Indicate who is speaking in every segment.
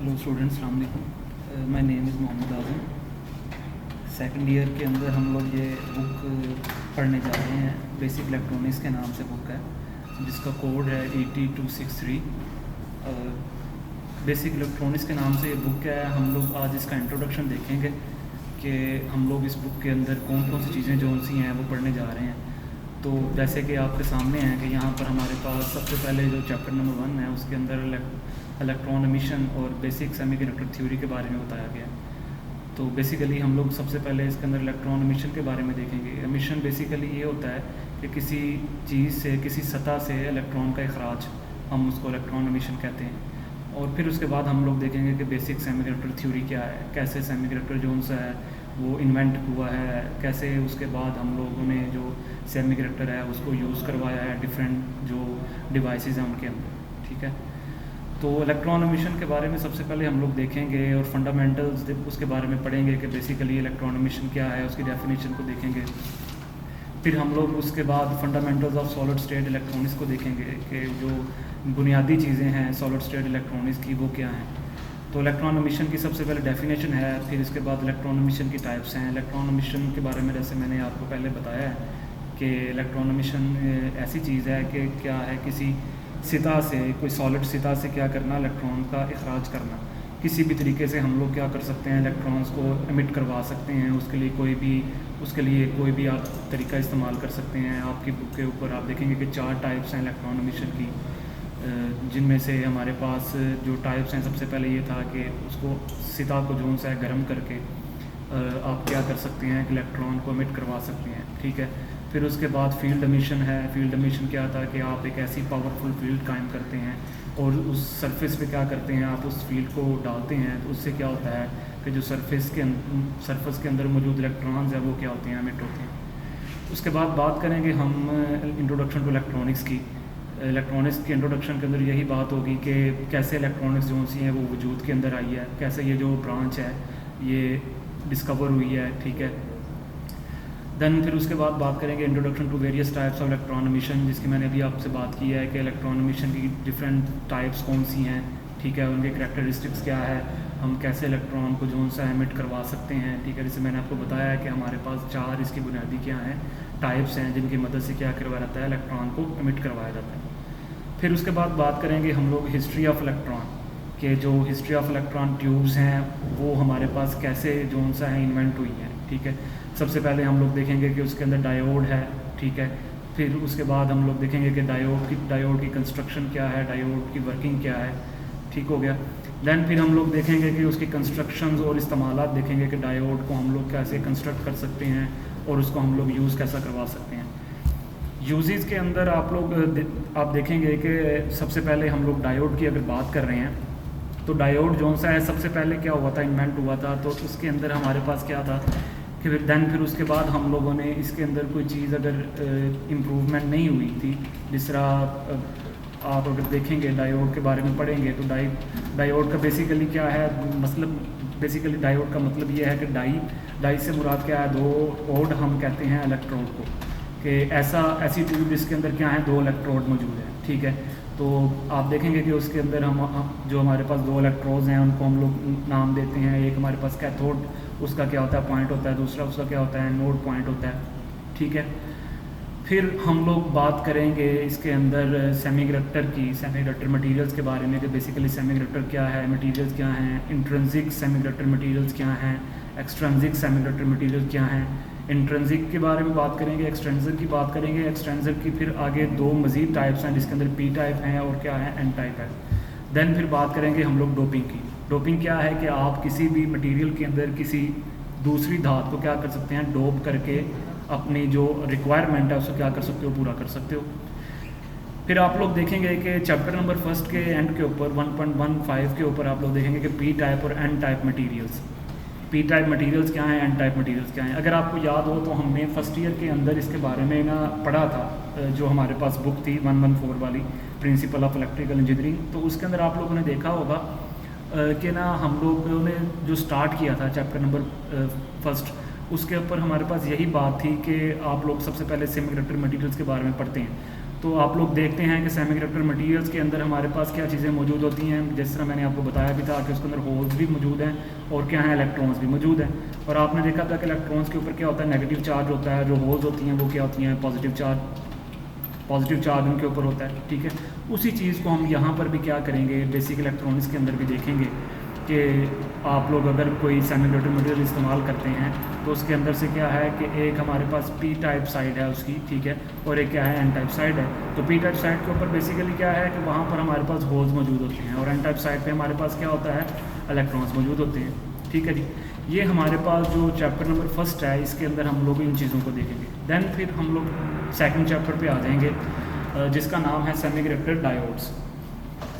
Speaker 1: Hello students, अस्सलाम वालेकुम। My name is Mohammad Azam. Second year के अंदर हम लोग ये बुक पढ़ने जा रहे हैं। बेसिक इलेक्ट्रॉनिक्स के नाम से बुक है जिसका कोड है 80263। बेसिक इलेक्ट्रॉनिक्स के नाम से ये बुक क्या है, हम लोग आज इसका इंट्रोडक्शन देखेंगे कि हम लोग इस बुक के अंदर कौन कौन सी चीज़ें जो सी हैं वो पढ़ने जा रहे हैं। तो जैसे कि आपके सामने है कि यहाँ पर हमारे पास सबसे पहले जो चैप्टर नंबर 1 है उसके अंदर इलेक्ट्रॉन एमिशन और बेसिक सेमीकंडक्टर थ्योरी के बारे में बताया गया है। तो बेसिकली हम लोग सबसे पहले इसके अंदर इलेक्ट्रॉन एमिशन के बारे में देखेंगे। एमिशन बेसिकली ये होता है कि किसी चीज़ से, किसी सतह से इलेक्ट्रॉन का इखराज, हम उसको इलेक्ट्रॉन एमिशन कहते हैं। और फिर उसके बाद हम लोग देखेंगे कि बेसिक सेमीकंडक्टर थ्योरी क्या है, कैसे सेमीकंडक्टर जो सा है वो इन्वेंट हुआ है, कैसे उसके बाद हम लोगों ने जो सेमीकंडक्टर है उसको यूज़ करवाया है डिफरेंट जो डिवाइसेस हैं उनके अंदर। ठीक है, तो इलेक्ट्रॉन एमिशन के बारे में सबसे पहले हम लोग देखेंगे और फंडामेंटल्स उसके बारे में पढ़ेंगे कि बेसिकली इलेक्ट्रॉन एमिशन क्या है, उसकी डेफिनेशन को देखेंगे। फिर हम लोग उसके बाद fundamentals of solid state electronics को देखेंगे कि जो बुनियादी चीज़ें हैं सॉलिड स्टेट इलेक्ट्रॉनिक्स की वो क्या हैं। तो इलेक्ट्रॉन एमिशन की सबसे पहले डेफिनेशन है, फिर इसके बाद इलेक्ट्रॉन एमिशन की टाइप्स हैं। इलेक्ट्रॉन एमिशन के बारे में जैसे मैंने आपको पहले बताया है कि इलेक्ट्रॉन एमिशन ऐसी चीज़ है कि क्या है, किसी सतह से, कोई सॉलिड सतह से क्या करना, इलेक्ट्रॉन का इखराज करना। किसी भी तरीके से हम लोग क्या कर सकते हैं, इलेक्ट्रॉन्स को एमिट करवा सकते हैं। उसके लिए कोई भी आप तरीका इस्तेमाल कर सकते हैं। आपकी बुक के ऊपर आप देखेंगे कि 4 टाइप्स हैं इलेक्ट्रॉन एमिशन की, जिनमें से हमारे पास जो टाइप्स हैं, सबसे पहले ये था कि उसको सतह को जो सा गर्म करके आप क्या कर सकते हैं कि इलेक्ट्रॉन को एमिट करवा सकते हैं। ठीक है, फिर उसके बाद फील्ड एमिशन है। फील्ड एमिशन क्या था कि आप एक ऐसी पावरफुल फील्ड कायम करते हैं और उस सरफेस पे क्या करते हैं, आप उस फील्ड को डालते हैं। तो उससे क्या होता है कि जो सरफेस के अंदर मौजूद इलेक्ट्रॉन्स हैं वो क्या होते हैं, एमिट होते हैं। उसके बाद बात करेंगे हम इंट्रोडक्शन टू इलेक्ट्रॉनिक्स की। इलेक्ट्रॉनिक्स के इंट्रोडक्शन के अंदर यही बात होगी कि कैसे इलेक्ट्रॉनिक्स जो सी हैं वो वजूद के अंदर आई है, कैसे ये जो ब्रांच है ये डिस्कवर हुई है। ठीक है, देन फिर उसके बाद बात करेंगे introduction to various types of electron emission, जिसकी मैंने अभी आपसे बात की है कि इलेक्ट्रॉन एमिशन की डिफरेंट टाइप्स कौन सी हैं। ठीक है, उनके करैक्टरिस्टिक्स क्या है, हम कैसे इलेक्ट्रॉन को जो सा एमिट करवा सकते हैं। ठीक है, जैसे मैंने आपको बताया है कि हमारे पास 4 इसकी बुनियादी क्या हैं, टाइप्स हैं, जिनकी मदद से क्या करवाया जाता है, इलेक्ट्रॉन को एमिट करवाया जाता है। फिर उसके बाद बात करेंगे हम लोग हिस्ट्री ऑफ इलेक्ट्रॉन, के जो हिस्ट्री ऑफ इलेक्ट्रॉन ट्यूब्स हैं वो हमारे पास कैसे जो सा है इन्वेंट हुई हैं। ठीक है, सबसे पहले हम लोग देखेंगे कि उसके अंदर डायोड है। ठीक है, फिर उसके बाद हम लोग देखेंगे कि डायोड की कंस्ट्रक्शन क्या है, डायोड की वर्किंग क्या है। ठीक हो गया, देन फिर हम लोग देखेंगे कि उसकी कंस्ट्रक्शंस और इस्तेमालात देखेंगे कि डायोड को हम लोग कैसे कंस्ट्रक्ट कर सकते हैं और उसको हम लोग यूज़ कैसा करवा सकते हैं। यूजेस के अंदर आप देखेंगे कि सबसे पहले हम लोग डायोड की अगर बात कर रहे हैं तो डायोड जो सा है सबसे पहले क्या हुआ था, इन्वेंट हुआ था। तो उसके अंदर हमारे पास क्या था कि फिर उसके बाद हम लोगों ने इसके अंदर कोई चीज़ अगर इम्प्रूवमेंट नहीं हुई थी, जिस तरह आप अगर देखेंगे डायोड के बारे में पढ़ेंगे तो डायोड का बेसिकली क्या है, बेसिकली डायोड का मतलब ये है कि डाई से मुराद क्या है, 2 ओड हम कहते हैं इलेक्ट्रोड को, कि ऐसी ट्यूब जिसके अंदर क्या है 2 इलेक्ट्रोड मौजूद हैं। ठीक है, तो आप देखेंगे कि उसके अंदर हम जो हमारे पास 2 इलेक्ट्रोड्स हैं उनको हम लोग नाम देते हैं। एक हमारे पास कैथोड, उसका क्या होता है, पॉइंट होता है। दूसरा उसका क्या होता है, नोड पॉइंट होता है। ठीक है, फिर हम लोग बात करेंगे इसके अंदर सेमीकंडक्टर की, सेमीकंडक्टर मटेरियल्स के बारे में कि बेसिकली सेमीकंडक्टर क्या है, मटेरियल्स क्या हैं, इंट्रिंसिक सेमीकंडक्टर मटेरियल्स क्या हैं, एक्सट्रिंसिक सेमीकंडक्टर मटेरियल्स क्या हैं। इंट्रिंसिक के बारे में बात करेंगे, एक्सट्रिंसिक की बात करेंगे। एक्सट्रिंसिक की फिर आगे 2 मज़ीद टाइप्स हैं, जिसके अंदर पी टाइप हैं और क्या है, एन टाइप है। देन फिर बात करेंगे हम लोग डोपिंग की। डोपिंग क्या है कि आप किसी भी मटेरियल के अंदर किसी दूसरी धातु को क्या कर सकते हैं, डोप करके अपनी जो रिक्वायरमेंट है उसको क्या कर सकते हो, पूरा कर सकते हो। फिर आप लोग देखेंगे कि चैप्टर नंबर 1 के एंड के ऊपर 1.15 के ऊपर आप लोग देखेंगे कि पी टाइप और N type materials, P type materials क्या हैं, एन टाइप मटीरियल्स क्या हैं। अगर आपको याद हो तो हमने फर्स्ट ईयर के अंदर इसके बारे में ना पढ़ा था, जो हमारे पास बुक थी 114 वाली, प्रिंसिपल ऑफ इलेक्ट्रिकल इंजीनियरिंग। तो उसके अंदर आप लोगों ने देखा होगा कि ना हम लोगों ने जो स्टार्ट किया था चैप्टर नंबर 1, उसके ऊपर हमारे पास यही बात थी कि आप लोग सबसे पहले सेमीकंडक्टर मटेरियल्स के बारे में पढ़ते हैं। तो आप लोग देखते हैं कि सेमीकंडक्टर मटेरियल्स के अंदर हमारे पास क्या चीज़ें मौजूद होती हैं। जिस तरह मैंने आपको बताया भी था कि उसके अंदर होल्स भी मौजूद हैं और क्या है, इलेक्ट्रॉन्स भी मौजूद हैं। और आपने देखा था कि इलेक्ट्रॉन्स के ऊपर क्या होता है, नेगेटिव चार्ज होता है, जो होल्स होती हैं वो क्या होती हैं, पॉजिटिव चार्ज उनके ऊपर होता है। ठीक है, उसी चीज़ को हम यहाँ पर भी क्या करेंगे, बेसिक इलेक्ट्रॉनिक्स के अंदर भी देखेंगे कि आप लोग अगर कोई सेमीकंडक्टर मटेरियल इस्तेमाल करते हैं तो उसके अंदर से क्या है कि एक हमारे पास पी टाइप साइड है उसकी, ठीक है, और एक क्या है, एन टाइप साइड है। तो पी टाइप साइड के ऊपर बेसिकली क्या है कि वहाँ पर हमारे पास होल्स मौजूद होते हैं और एन टाइप साइड पे हमारे पास क्या होता है, इलेक्ट्रॉन्स मौजूद होते हैं। ठीक है जी, ये हमारे पास जो चैप्टर नंबर फर्स्ट है इसके अंदर हम लोग इन चीज़ों को देखेंगे। दैन फिर हम लोग सेकेंड चैप्टर पर आ जाएंगे जिसका नाम है सेमीकंडक्टर डायोड्स।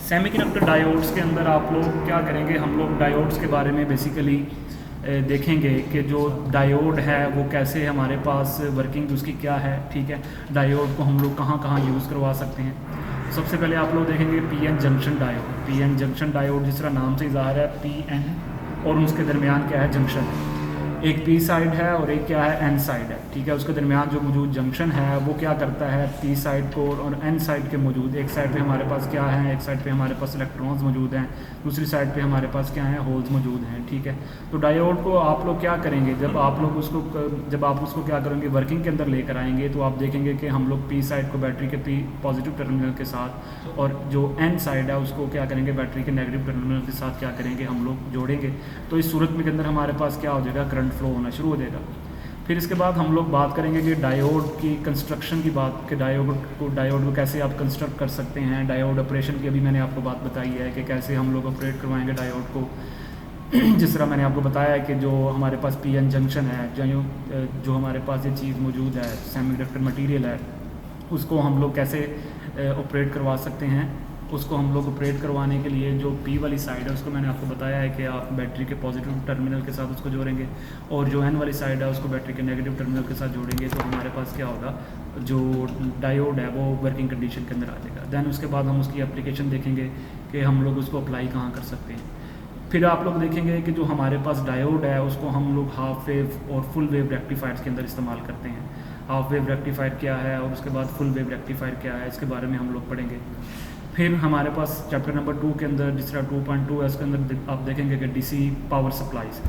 Speaker 1: सेमीकंडक्टर डायोड्स के अंदर आप लोग क्या करेंगे, हम लोग डायोड्स के बारे में बेसिकली देखेंगे कि जो डायोड है वो कैसे हमारे पास वर्किंग उसकी क्या है। ठीक है, डायोड को हम लोग कहाँ कहाँ यूज़ करवा सकते हैं। सबसे पहले आप लोग देखेंगे PN junction diode. PN junction diode जिस तरह नाम से इज़ार है, पीएन और उसके दरमियान क्या है, जंक्शन है। एक पी साइड है और एक क्या है, एन साइड है। ठीक है, उसके दरमियान जो मौजूद जंक्शन है वो क्या करता है, पी साइड को और एन साइड के मौजूद, एक साइड पे हमारे पास क्या है, एक साइड पे हमारे पास इलेक्ट्रॉन्स मौजूद हैं, दूसरी साइड पे हमारे पास क्या है, होल्स मौजूद हैं। ठीक है, तो डायोड को आप लोग क्या करेंगे, जब आप उसको क्या करेंगे, वर्किंग के अंदर लेकर आएंगे तो आप देखेंगे कि हम लोग पी साइड को बैटरी के पी पॉजिटिव टर्मिनल के साथ और जो एन साइड है उसको क्या करेंगे, बैटरी के नेगेटिव टर्मिनल के साथ क्या करेंगे, हम लोग जोड़ेंगे। तो इस सूरत में के अंदर हमारे पास क्या हो जाएगा, करंट फ्लो होना शुरू हो जाएगा। फिर इसके बाद हम लोग बात करेंगे कि डायोड की कंस्ट्रक्शन की बात, कि डायोड को कैसे आप कंस्ट्रक्ट कर सकते हैं। डायोड ऑपरेशन की अभी मैंने आपको बात बताई है कि कैसे हम लोग ऑपरेट करवाएंगे डायोड को। जिस तरह मैंने आपको बताया है कि जो हमारे पास पीएन जंक्शन है, जो हमारे पास ये चीज़ मौजूद है, सेमीकंडक्टर मटेरियल है, उसको हम लोग कैसे ऑपरेट करवा सकते हैं। उसको हम लोग ऑपरेट करवाने के लिए जो पी वाली साइड है उसको मैंने आपको बताया है कि आप बैटरी के पॉजिटिव टर्मिनल के साथ उसको जोड़ेंगे और जो एन वाली साइड है उसको बैटरी के नेगेटिव टर्मिनल के साथ जोड़ेंगे। तो हमारे पास क्या होगा, जो डायोड है वो वर्किंग कंडीशन के अंदर आ जाएगा। दैन उसके बाद हम उसकी एप्लीकेशन देखेंगे कि हम लोग उसको अप्लाई कहाँ कर सकते हैं। फिर आप लोग देखेंगे कि जो हमारे पास डायोड है उसको हम लोग हाफ वेव और फुल वेव रेक्टिफायर्स के अंदर इस्तेमाल करते हैं। हाफ वेव रेक्टिफायर क्या है और उसके बाद फुल वेव रेक्टिफायर क्या है, इसके बारे में हम लोग पढ़ेंगे। फिर हमारे पास चैप्टर नंबर 2 के अंदर जिस तरह 2.2 है उसके अंदर आप देखेंगे कि डीसी पावर सप्लाईज़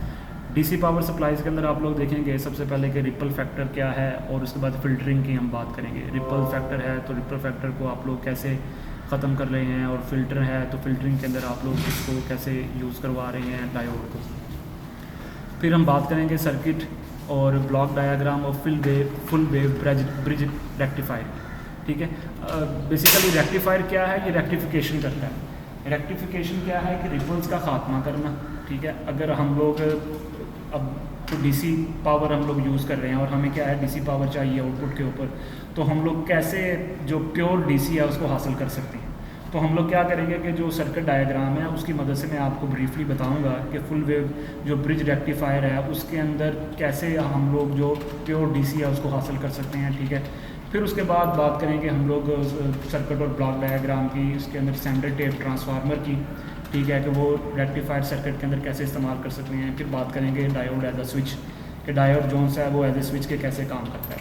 Speaker 1: के अंदर आप लोग देखेंगे सबसे पहले कि रिपल फैक्टर क्या है और उसके बाद फ़िल्टरिंग की हम बात करेंगे। रिपल फैक्टर है तो रिपल फैक्टर को आप लोग कैसे ख़त्म कर रहे हैं, और फ़िल्टर है तो फ़िल्टरिंग के अंदर आप लोग इसको कैसे यूज़ करवा रहे हैं डायोड को। फिर हम बात करेंगे सर्किट और ब्लॉक डायग्राम और फुल वेव ब्रिज रेक्टिफायर। ठीक है, बेसिकली रेक्टिफायर क्या है, ये रेक्टिफिकेशन करता है। रेक्टिफिकेशन क्या है कि रिपल्स का खात्मा करना। ठीक है, अगर हम लोग अब तो डीसी पावर हम लोग यूज़ कर रहे हैं और हमें क्या है, डीसी पावर चाहिए आउटपुट के ऊपर, तो हम लोग कैसे जो प्योर डीसी है उसको हासिल कर सकते हैं। तो हम लोग क्या करेंगे कि जो सर्किट डायग्राम है उसकी मदद से मैं आपको ब्रीफली बताऊंगा कि फुल वेव जो ब्रिज रेक्टिफायर है उसके अंदर कैसे हम लोग जो प्योर डीसी है उसको हासिल कर सकते हैं। ठीक है, फिर उसके बाद बात करेंगे हम लोग सर्किट और ब्लॉक डायग्राम की, उसके अंदर स्टैंडर्ड टेप ट्रांसफार्मर की। ठीक है, कि वो रेक्टिफायर सर्किट के अंदर कैसे इस्तेमाल कर सकते हैं। फिर बात करेंगे डायोड एज अ स्विच, कि डायोड जोन सा है वो एज ए स्विच के कैसे काम करता है।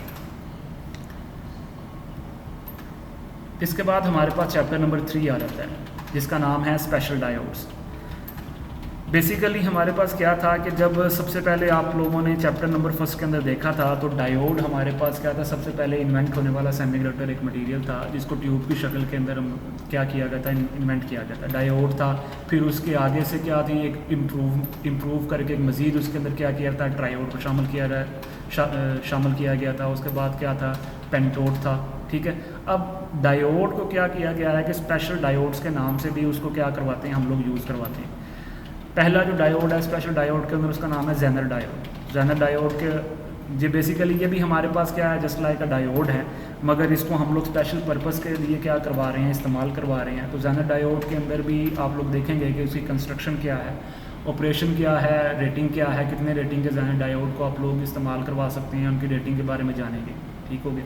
Speaker 1: इसके बाद हमारे पास चैप्टर नंबर 3 आ जाता है जिसका नाम है स्पेशल डायोड्स। बेसिकली हमारे पास क्या था कि जब सबसे पहले आप लोगों ने चैप्टर नंबर 1 के अंदर देखा था तो डायोड हमारे पास क्या था, सबसे पहले इन्वेंट होने वाला सेमीकंडक्टर एक मटेरियल था जिसको ट्यूब की शक्ल के अंदर क्या किया गया था, इन्वेंट किया गया था, डायोड था। फिर उसके आगे से क्या थी, एक इम्प्रूव करके मज़ीद उसके अंदर क्या किया था, ट्रायोड को शामिल किया गया था। उसके बाद क्या था, पेंटोड था। ठीक है, अब डायोड को क्या किया गया है कि स्पेशल डायोड्स के नाम से भी उसको क्या करवाते हैं, हम लोग यूज़ करवाते हैं। पहला जो डायोड है स्पेशल डायोड के अंदर उसका नाम है जेनर डायोड। जेनर डायोड के ये बेसिकली ये भी हमारे पास क्या है, जस्ट लाइक अ डायोड है, मगर इसको हम लोग स्पेशल पर्पस के लिए क्या करवा रहे हैं, इस्तेमाल करवा रहे हैं। तो जेनर डायोड के अंदर भी आप लोग देखेंगे कि उसकी कंस्ट्रक्शन क्या है, ऑपरेशन क्या है, रेटिंग क्या है, कितने रेटिंग के जेनर डायोड को आप लोग इस्तेमाल करवा सकते हैं, उनकी रेटिंग के बारे में जानेंगे। ठीक हो गया।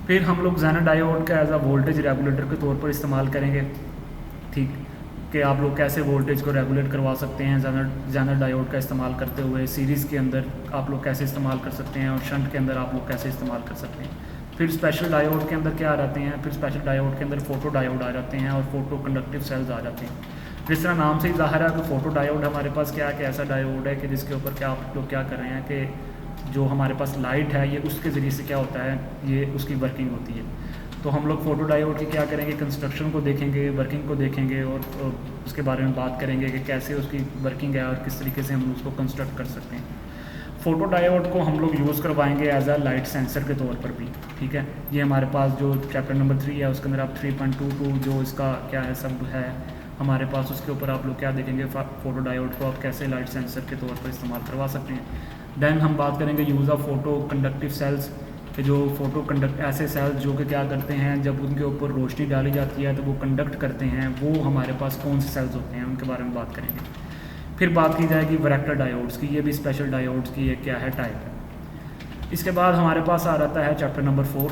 Speaker 1: फिर हम लोग जेनर डायोड का एज अ वोल्टेज रेगुलेटर के तौर पर इस्तेमाल करेंगे। ठीक, कि आप लोग कैसे वोल्टेज को रेगुलेट करवा सकते हैं जेनर डायोड का इस्तेमाल करते हुए। सीरीज़ के अंदर आप लोग कैसे इस्तेमाल कर सकते हैं और शंट के अंदर आप लोग कैसे इस्तेमाल कर सकते हैं। फिर स्पेशल डायोड के अंदर क्या आ जाते हैं, फिर स्पेशल डायोड के अंदर फ़ोटो डायोड आ जाते हैं और फोटो कंडक्टिव सेल्स आ जाते हैं। जिस तरह नाम से ही ज़ाहिर है कि फ़ोटो डायोड हमारे पास क्या है कि ऐसा डायोड है कि जिसके ऊपर क्या आप लोग क्या कर रहे हैं कि जो हमारे पास लाइट है ये उसके ज़रिए से क्या होता है, ये उसकी वर्किंग होती है। तो हम लोग फ़ोटो डायोड की क्या करेंगे, कंस्ट्रक्शन को देखेंगे, वर्किंग को देखेंगे और उसके बारे में बात करेंगे कि कैसे उसकी वर्किंग है और किस तरीके से हम उसको कंस्ट्रक्ट कर सकते हैं। फ़ोटो डायोड को हम लोग यूज़ करवाएंगे एज अ लाइट सेंसर के तौर पर भी, ठीक है। ये हमारे पास जो चैप्टर नंबर 3 है उसके अंदर आप 3.22 जो इसका क्या है सब है हमारे पास, उसके ऊपर आप लोग क्या देखेंगे, फ़ोटो डायोड को आप कैसे लाइट सेंसर के तौर पर इस्तेमाल करवा सकते हैं। दैन हम बात करेंगे use of photo conductive cells कि जो फ़ोटो कंडक्ट ऐसे सेल्स जो कि क्या करते हैं जब उनके ऊपर रोशनी डाली जाती है तो वो कंडक्ट करते हैं, वो हमारे पास कौन से सेल्स होते हैं उनके बारे में बात करेंगे। फिर बात की जाएगी वैरेक्टर डायोड्स की, ये भी स्पेशल डायोड्स की एक क्या है टाइप है। इसके बाद हमारे पास आ जाता है चैप्टर नंबर 4।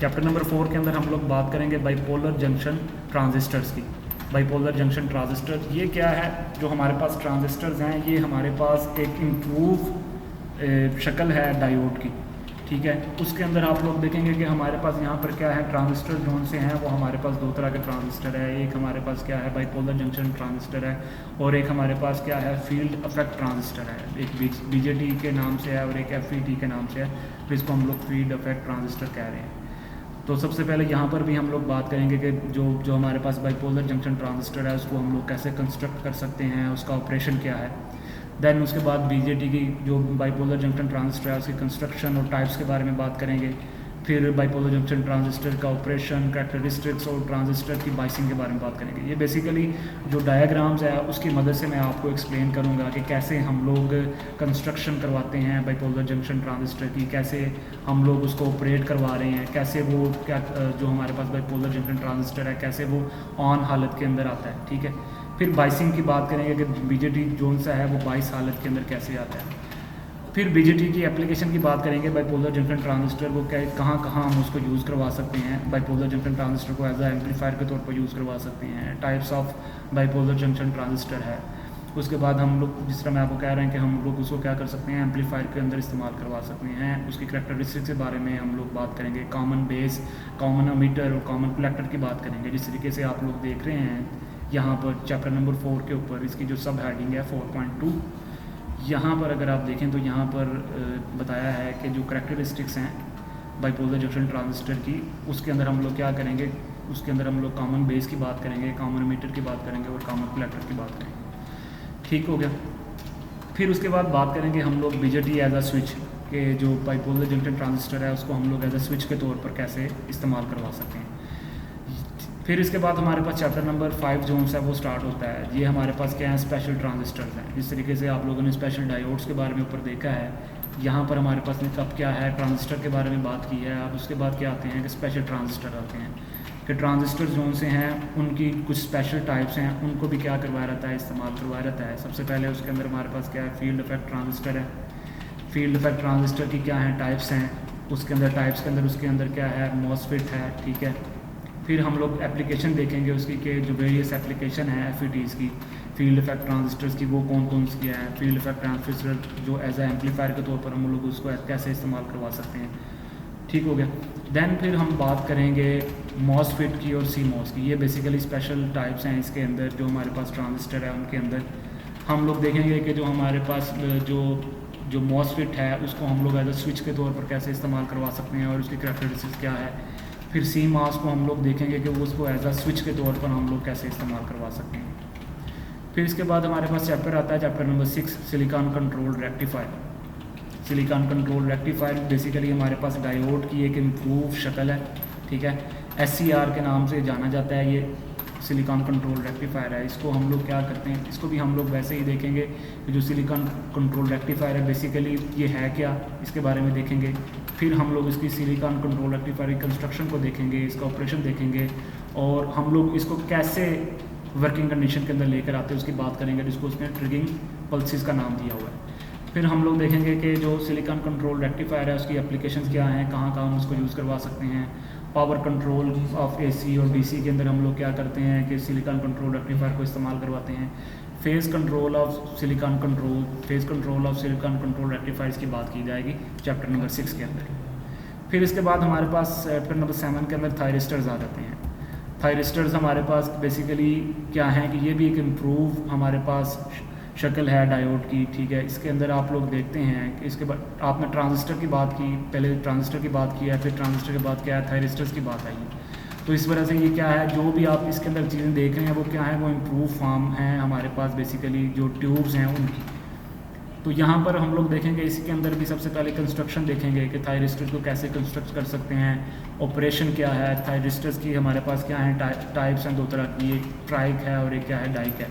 Speaker 1: चैप्टर नंबर 4 के अंदर हम लोग बात करेंगे बाइपोलर जंक्शन ट्रांजिस्टर्स की। बाइपोलर जंक्शन ट्रांजिस्टर ये क्या है, जो हमारे पास ट्रांजिस्टर्स हैं ये हमारे पास एक इम्प्रूव शक्ल है डायोड की, ठीक है। उसके अंदर आप लोग देखेंगे कि हमारे पास यहाँ पर क्या है, ट्रांजिस्टर जोन से हैं वो हमारे पास दो तरह के ट्रांजिस्टर है। एक हमारे पास क्या है बाइपोलर जंक्शन ट्रांजिस्टर है और एक हमारे पास क्या है फील्ड इफेक्ट ट्रांजिस्टर है। एक बीजेटी के नाम से है और एक एफईटी के नाम से है, जिसको हम लोग फील्ड इफेक्ट ट्रांजिस्टर कह रहे हैं। तो सबसे पहले यहाँ पर भी हम लोग बात करेंगे कि जो हमारे पास बाइपोलर जंक्शन ट्रांजिस्टर है उसको हम लोग कैसे कंस्ट्रक्ट कर सकते हैं, उसका ऑपरेशन क्या है। दैन उसके बाद बीजेटी की जो बाइपोलर जंक्शन ट्रांजिस्टर है उसकी कंस्ट्रक्शन और टाइप्स के बारे में बात करेंगे। फिर बाइपोलर जंक्शन ट्रांजिस्टर का ऑपरेशन, कैरेक्टरिस्टिक्स और ट्रांजिस्टर की बाइसिंग के बारे में बात करेंगे। ये बेसिकली जो डायग्राम्स है उसकी मदद से मैं आपको एक्सप्लेन करूँगा कि कैसे हम लोग कंस्ट्रक्शन करवाते हैं बाइपोलर जंक्शन ट्रांजिस्टर की, कैसे हम लोग उसको ऑपरेट करवा रहे हैं, कैसे वो क्या जो हमारे पास बाइपोलर जंक्शन ट्रांजिस्टर है कैसे वो ऑन हालत के अंदर आता है, ठीक है। फिर बाइसिंग की बात करेंगे कि बीजेटी जोन सा है वो बाइस हालत के अंदर कैसे आता है। फिर बीजेटी की एप्लीकेशन की बात करेंगे, बाइपोलर जंक्शन ट्रांजिस्टर को क्या कहाँ हम उसको यूज़ करवा सकते हैं। बाइपोलर जंक्शन ट्रांजिस्टर को एज अ एम्पलीफायर के तौर पर यूज़ करवा सकते हैं। Types of bipolar junction transistor है। उसके बाद हम लोग जिस तरह मैं आपको कह रहे हैं कि हम लोग उसको क्या कर सकते हैं एम्पलीफायर के अंदर इस्तेमाल करवा सकते हैं। उसकी करैक्टरिस्टिक्स के बारे में हम लोग बात करेंगे। कॉमन बेस, कॉमन एमीटर और कॉमन कलेक्टर की बात करेंगे। जिस तरीके से आप लोग देख रहे हैं यहाँ पर चैप्टर नंबर 4 के ऊपर इसकी जो सब हेडिंग है 4.2, यहाँ पर अगर आप देखें तो यहाँ पर बताया है कि जो करैक्टरिस्टिक्स हैं बाइपोलर जंक्शन ट्रांजिस्टर की, उसके अंदर हम लोग क्या करेंगे, उसके अंदर हम लोग कॉमन बेस की बात करेंगे, कॉमन एमीटर की बात करेंगे और कॉमन कलेक्टर की बात करेंगे, ठीक हो गया। फिर उसके बाद बात करेंगे हम लोग बीजेटी एज अ स्विच के जो बाइपोलर जंक्शन ट्रांजिस्टर है उसको हम लोग एज अ स्विच के तौर पर कैसे इस्तेमाल करवा सकते हैं। फिर इसके बाद हमारे पास चैप्टर नंबर 5 जो है वो स्टार्ट होता है। ये हमारे पास क्या है स्पेशल ट्रांजिस्टर्स हैं। जिस तरीके से आप लोगों ने स्पेशल डायोड्स के बारे में ऊपर देखा है, यहाँ पर हमारे पास अब क्या है ट्रांजिस्टर के बारे में बात की है। अब उसके बाद क्या आते हैं कि स्पेशल ट्रांजिस्टर आते हैं कि ट्रांजिस्टर जोन से हैं उनकी कुछ स्पेशल टाइप्स हैं, उनको भी क्या करवाया रहता है इस्तेमाल करवाया रहता है। सबसे पहले उसके अंदर हमारे पास क्या है फील्ड इफेक्ट ट्रांजिस्टर है। फील्ड इफेक्ट ट्रांजिस्टर की क्या है टाइप्स हैं, उसके अंदर टाइप्स के अंदर उसके अंदर क्या है मॉसफेट है, ठीक है। फिर हम लोग एप्लीकेशन देखेंगे उसकी कि जो वेरियस एप्लीकेशन है एफईटीज़ की फील्ड इफेक्ट ट्रांजिस्टर्स की वो कौन कौन सी है। फील्ड इफेक्ट ट्रांजिस्टर जो एज ए एम्पलीफायर के तौर पर हम लोग उसको कैसे इस्तेमाल करवा सकते हैं, ठीक हो गया। दैन फिर हम बात करेंगे मॉसफेट की और सी मॉस की। ये बेसिकली स्पेशल टाइप्स हैं इसके अंदर जो हमारे पास ट्रांजिस्टर है उनके अंदर। हम लोग देखेंगे कि जो हमारे पास जो मॉसफेट है उसको हम लोग एज ए स्विच के तौर पर कैसे इस्तेमाल करवा सकते हैं और उसकी करैक्टरिस्टिक्स क्या है। फिर सी मास को हम लोग देखेंगे कि वो उसको एज अ स्विच के तौर पर हम लोग कैसे इस्तेमाल करवा सकते हैं। फिर इसके बाद हमारे पास चैप्टर आता है chapter number 6 silicon control rectifier. Silicon control rectifier basically हमारे पास डायोड की एक इम्प्रूव शक्ल है, ठीक है। SCR के नाम से जाना जाता है ये सिलिकॉन कंट्रोल रेक्टिफायर है। इसको हम लोग क्या करते हैं, इसको भी हम लोग वैसे ही देखेंगे कि जो सिलिकॉन कंट्रोल रेक्टिफायर है बेसिकली ये है क्या, इसके बारे में देखेंगे। फिर हम लोग इसकी सिलिकॉन कंट्रोल रेक्टिफायर की कंस्ट्रक्शन को देखेंगे, इसका ऑपरेशन देखेंगे और हम लोग इसको कैसे वर्किंग कंडीशन के अंदर लेकर आते हैं उसकी बात करेंगे, जिसको उसने ट्रिगिंग पल्सेस का नाम दिया हुआ है। फिर हम लोग देखेंगे कि जो सिलिकॉन कंट्रोल रेक्टिफायर है उसकी एप्लीकेशंस क्या हैं, कहाँ कहाँ हम उसको यूज़ करवा सकते हैं। पावर कंट्रोल ऑफ AC और DC के अंदर हम लोग क्या करते हैं कि सिलिकॉन कंट्रोल रेक्टिफायर को इस्तेमाल करवाते हैं। Phase control of silicon control rectifiers की बात की जाएगी चैप्टर नंबर 6 के अंदर। फिर इसके बाद हमारे पास चैप्टर नंबर 7 के अंदर थायरिस्टर्स आ जाते हैं। थायरिस्टर्स हमारे पास बेसिकली क्या हैं कि ये भी एक इम्प्रूव हमारे पास शक्ल है डायोड की, ठीक है। इसके अंदर आप लोग देखते हैं कि इसके बाद आपने ट्रांजिस्टर की बात की, पहले ट्रांजिस्टर की बात की है, फिर ट्रांजिस्टर के बाद क्या है, थायरिस्टर्स की बात आई है। तो इस वजह से ये क्या है, जो भी आप इसके अंदर चीज़ें देख रहे हैं वो क्या है, वो इम्प्रूव फॉर्म हैं हमारे पास बेसिकली जो ट्यूब्स हैं उनकी। तो यहाँ पर हम लोग देखेंगे इसी के अंदर भी सबसे पहले कंस्ट्रक्शन देखेंगे कि थायरिस्टर्स को कैसे कंस्ट्रक्ट कर सकते हैं, ऑपरेशन क्या है। थायरिस्टर्स की हमारे पास क्या है, टाइप्स हैं दो तरह की, एक ट्राइक है और एक क्या है, डाइक है।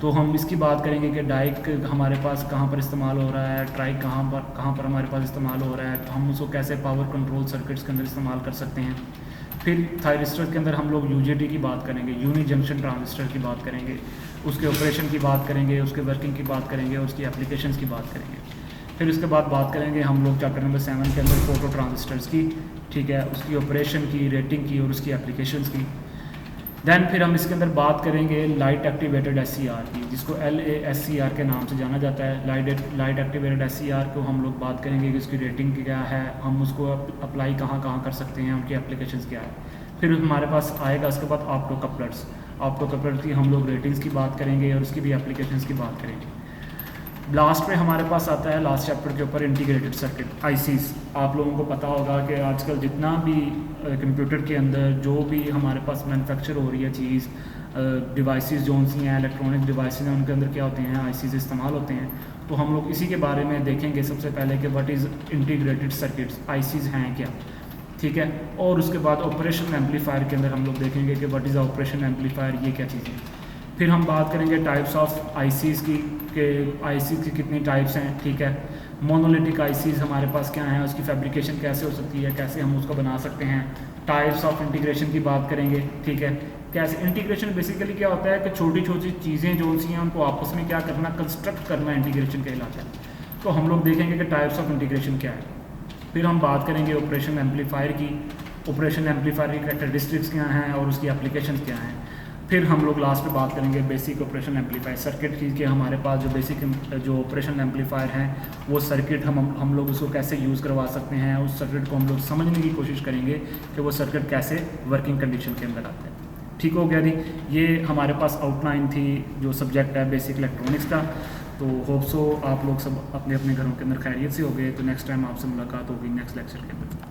Speaker 1: तो हम इसकी बात करेंगे कि डाइक हमारे पास कहाँ पर इस्तेमाल हो रहा है, ट्राइक कहाँ पर हमारे पास इस्तेमाल हो रहा है, तो हम उसको कैसे पावर कंट्रोल सर्किट्स के अंदर इस्तेमाल कर सकते हैं। फिर थायरिस्टर के अंदर हम लोग यूजेटी की बात करेंगे, यूनी जंक्शन ट्रांजिस्टर की बात करेंगे, उसके ऑपरेशन की बात करेंगे, उसके वर्किंग की बात करेंगे, उसकी एप्लीकेशंस की बात करेंगे। फिर उसके बाद बात करेंगे हम लोग चैप्टर नंबर 7 के अंदर फोटो ट्रांजिस्टर्स की, ठीक है, उसकी ऑपरेशन की, रेटिंग की और उसकी एप्लीकेशंस की। दैन फिर हम इसके अंदर बात करेंगे लाइट एक्टिवेटेड SCR की, जिसको LASCR के नाम से जाना जाता है। लाइट एक्टिवेटेड SCR को हम लोग बात करेंगे कि उसकी रेटिंग क्या है, हम उसको अप्लाई कहाँ कहाँ कर सकते हैं, उनकी एप्लीकेशंस क्या है। फिर हमारे पास आएगा उसके बाद ऑप्टो कपलर्स की हम लोग रेटिंग्स की बात करेंगे और उसकी भी एप्लीकेशंस की बात करेंगे। लास्ट पे हमारे पास आता है लास्ट चैप्टर के ऊपर इंटीग्रेटेड सर्किट ICs। आप लोगों को पता होगा कि आजकल जितना भी कंप्यूटर के अंदर जो भी हमारे पास मैन्युफैक्चर हो रही है चीज़, डिवाइसेस जो सी हैं, इलेक्ट्रॉनिक डिवाइसेस हैं, उनके अंदर क्या होते हैं, ICs इस्तेमाल होते हैं। तो हम लोग इसी के बारे में देखेंगे सबसे पहले कि what is integrated circuits, ICs हैं क्या, ठीक है। और उसके बाद ऑपरेशन एम्पलीफायर के अंदर हम लोग देखेंगे कि व्हाट इज़ ऑपरेशन एम्पलीफायर, ये क्या चीज़ है। फिर हम बात करेंगे टाइप्स ऑफ ICs की, कि ICs की कितनी टाइप्स हैं, ठीक है। मोनोलिटिक ICs हमारे पास क्या हैं, उसकी फैब्रिकेशन कैसे हो सकती है, कैसे हम उसको बना सकते हैं। टाइप्स ऑफ इंटीग्रेशन की बात करेंगे, ठीक है। कैसे इंटीग्रेशन बेसिकली क्या होता है कि छोटी छोटी चीज़ें जो सी हैं उनको आपस में क्या करना, कंस्ट्रक्ट करना, इंटीग्रेशन कहलाता है। तो हम लोग देखेंगे कि टाइप्स ऑफ इंटीग्रेशन क्या है। फिर हम बात करेंगे ऑपरेशन एम्पलीफायर की, ऑपरेशन एम्पलीफायर की कैरेक्टरिस्टिक्स क्या हैं और उसकी एप्लीकेशन क्या हैं। फिर हम लोग लास्ट में बात करेंगे बेसिक ऑपरेशन एम्पलीफायर सर्किट की, कि हमारे पास जो बेसिक जो ऑपरेशन एम्पलीफायर हैं वो सर्किट हम लोग उसको कैसे यूज़ करवा सकते हैं, उस सर्किट को हम लोग समझने की कोशिश करेंगे कि वो सर्किट कैसे वर्किंग कंडीशन के अंदर आता है। ठीक हो गया जी, ये हमारे पास आउटलाइन थी जो सब्जेक्ट है बेसिक इलेक्ट्रॉनिक्स का। तो होप सो आप लोग सब अपने अपने घरों के अंदर खैरियत से हो गए। तो नेक्स्ट टाइम आपसे मुलाकात होगी नेक्स्ट लेक्चर के अंदर।